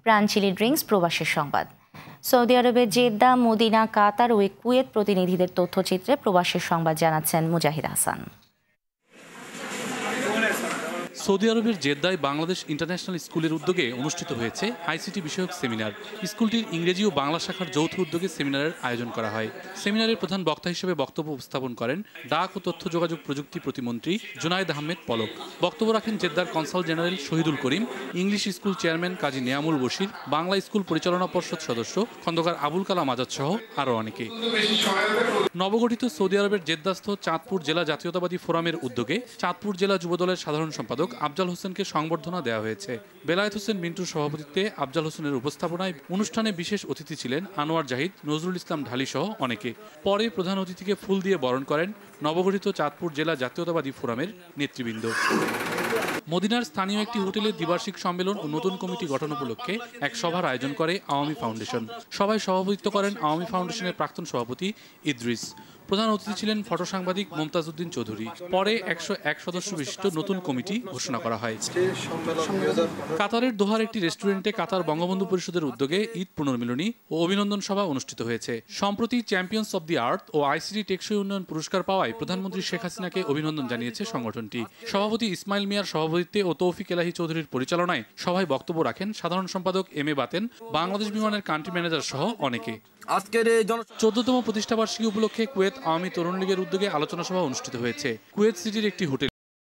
প্রাণচিলি drinks প্রবাসের সংবাদ। Saudi আরবের জেদ্দা, মদিনা, কাতার ও কুয়েত প্রতিনিধিদের তথ্যচিত্রে প্রবাসের সংবাদ জানাচ্ছেন মুজাহিদ হাসান। সৌদি আরবের জেদ্দায় বাংলাদেশ ইন্টারন্যাশনাল স্কুলের উদ্যোগে অনুষ্ঠিত হয়েছে আইসিটি বিষয়ক সেমিনার। স্কুলটির ইংরেজি ও বাংলা শাখার যৌথ উদ্যোগে সেমিনারের আয়োজন করা হয়। সেমিনারের প্রধান বক্তা হিসেবে বক্তব্য উপস্থাপন করেন ডাক ও তথ্য যোগাযোগ প্রযুক্তি প্রতিমন্ত্রী জুনায়েদ আহমেদ পলক। বক্তব্য রাখেন জেদ্দার কনসাল জেনারেল শহীদুল করিম, ইংলিশ স্কুল চেয়ারম্যান কাজী নেয়ামুল বশির, বাংলা স্কুল পরিচালনা পর্ষদ সদস্য খন্দকার আবুল কালাম আজাদ সহ আরও অনেকে। নবগঠিত সৌদি আরবের জেদ্দাস্থ চাঁদপুর জেলা জাতীয়তাবাদী ফোরামের উদ্যোগে চাঁদপুর জেলা যুবদলের সাধারণ সম্পাদক আফজাল হোসেনকে সংবর্ধনা দেওয়া হয়েছে। বেলায়েত হোসেন মিন্টুর সভাপতিত্বে আফজাল হোসেনের উপস্থাপনায় অনুষ্ঠানে বিশেষ অতিথি ছিলেন আনোয়ার জাহিদ, নজরুল ইসলাম ঢালি সহ অনেকে। পরে প্রধান অতিথিকে ফুল দিয়ে বরণ করেন নবগঠিত চাঁদপুর জেলা জাতীয়তাবাদী ফোরামের নেতৃবৃন্দ। মদিনার স্থানীয় একটি হোটেলে দ্বিবার্ষিক সম্মেলন ও নতুন কমিটি গঠন উপলক্ষে এক সভার আয়োজন করে আওয়ামী ফাউন্ডেশন। সভায় সভাপতিত্ব করেন আওয়ামী ফাউন্ডেশনের প্রাক্তন সভাপতি ইদ্রিস। প্রধান অতিথি ছিলেন ফটো সাংবাদিক মমতাজ উদ্দিন চৌধুরী। পরে 101 সদস্য বিশিষ্ট নতুন কমিটি ঘোষণা করা হয়। কাতারের দোহার একটি রেস্টুরেন্টে কাতার বঙ্গবন্ধু পরিষদের উদ্যোগে ঈদ পুনর্মিলনী ও অভিনন্দন সভা অনুষ্ঠিত হয়েছে। সম্প্রতি চ্যাম্পিয়ন্স অব দি আর্থ ও আইসিটি টেকসই উন্নয়ন পুরস্কার পাওয়ায় প্রধানমন্ত্রী শেখ হাসিনাকে অভিনন্দন জানিয়েছে সংগঠনটি। সভাপতি ইসমাইল মিয়ার সভাপতিত্বে ও তৌফিক এলাহি চৌধুরীর পরিচালনায় সভায় বক্তব্য রাখেন সাধারণ সম্পাদক এম এ বাতেন, বাংলাদেশ বিমানের কান্ট্রি ম্যানেজার সহ অনেকে। আজকের 14তম প্রতিষ্ঠাবার্ষিকী উপলক্ষে কুয়েত আওয়ামী তরুণ লীগের উদ্যোগে আলোচনা সভা অনুষ্ঠিত হয়েছে কুয়েত সিটির একটি হোটেল।